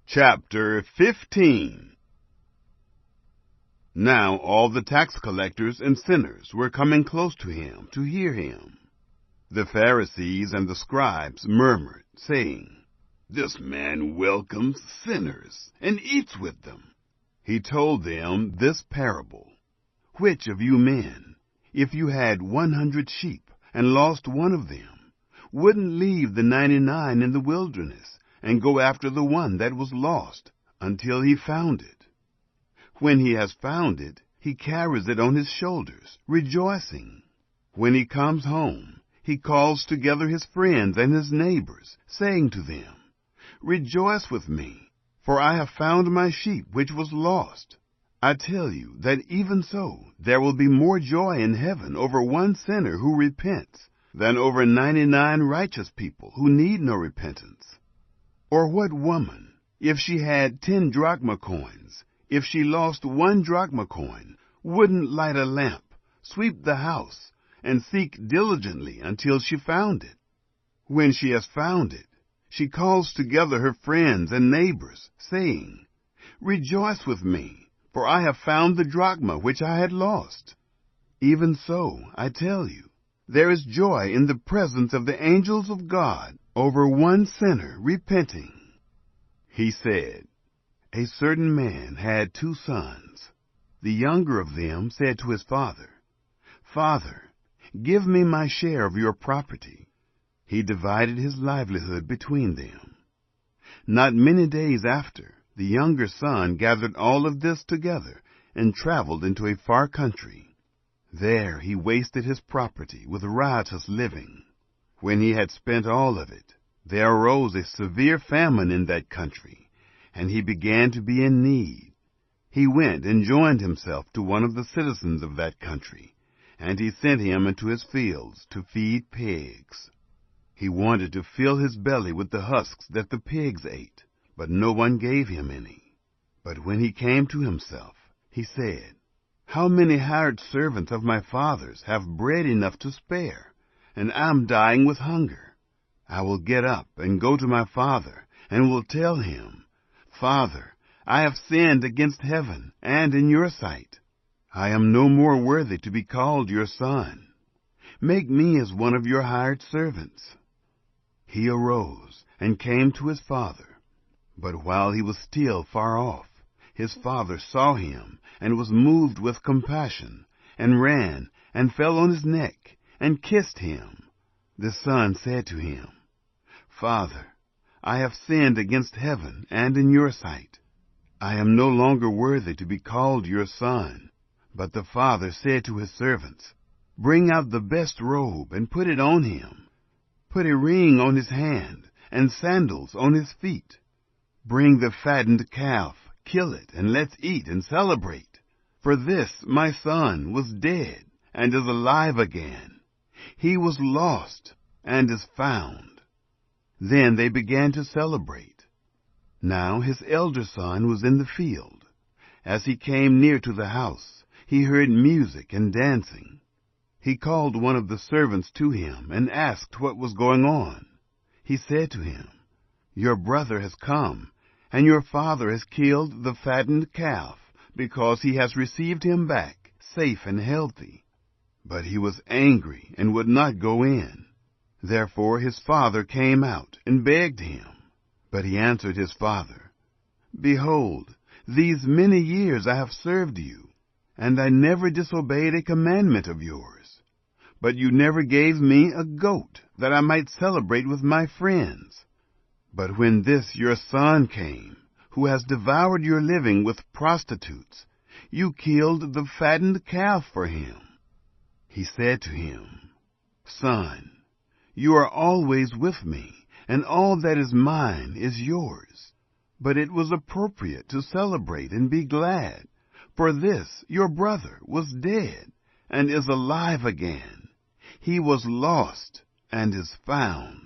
Chapter 15. Now all the tax collectors and sinners were coming close to him to hear him. The Pharisees and the scribes murmured, saying, "This man welcomes sinners and eats with them." He told them this parable. "Which of you men, if you had 100 sheep and lost one of them, wouldn't leave the 99 in the wilderness and go after the one that was lost until he found it? When he has found it, he carries it on his shoulders, rejoicing. When he comes home, he calls together his friends and his neighbors, saying to them, 'Rejoice with me, for I have found my sheep which was lost.' I tell you that even so there will be more joy in heaven over one sinner who repents than over 99 righteous people who need no repentance. Or what woman, if she had 10 drachma coins, if she lost 1 drachma coin, wouldn't light a lamp, sweep the house, and seek diligently until she found it? When she has found it, she calls together her friends and neighbors, saying, 'Rejoice with me, for I have found the drachma which I had lost.' Even so, I tell you, there is joy in the presence of the angels of God over one sinner repenting." He said, "A certain man had 2 sons. The younger of them said to his father, 'Father, give me my share of your property.' He divided his livelihood between them. Not many days after, the younger son gathered all of this together and traveled into a far country. There he wasted his property with riotous living. When he had spent all of it, there arose a severe famine in that country, and he began to be in need. He went and joined himself to one of the citizens of that country, and he sent him into his fields to feed pigs. He wanted to fill his belly with the husks that the pigs ate, but no one gave him any. But when he came to himself, he said, 'How many hired servants of my father's have bread enough to spare, and I'm dying with hunger? I will get up and go to my father, and will tell him, Father, I have sinned against heaven and in your sight. I am no more worthy to be called your son. Make me as one of your hired servants.' He arose and came to his father. But while he was still far off, his father saw him and was moved with compassion, and ran and fell on his neck and kissed him. The son said to him, 'Father, I have sinned against heaven and in your sight. I am no longer worthy to be called your son.' But the father said to his servants, 'Bring out the best robe and put it on him. Put a ring on his hand and sandals on his feet. Bring the fattened calf, kill it, and let's eat and celebrate. For this my son was dead and is alive again. He was lost and is found.' Then they began to celebrate. Now his elder son was in the field. As he came near to the house, he heard music and dancing. He called one of the servants to him and asked what was going on. He said to him, 'Your brother has come, and your father has killed the fattened calf, because he has received him back, safe and healthy.' But he was angry and would not go in. Therefore his father came out and begged him. But he answered his father, 'Behold, these many years I have served you, and I never disobeyed a commandment of yours. But you never gave me a goat that I might celebrate with my friends. But when this your son came, who has devoured your living with prostitutes, you killed the fattened calf for him.' He said to him, 'Son, you are always with me, and all that is mine is yours. But it was appropriate to celebrate and be glad, for this your brother was dead and is alive again. He was lost and is found.'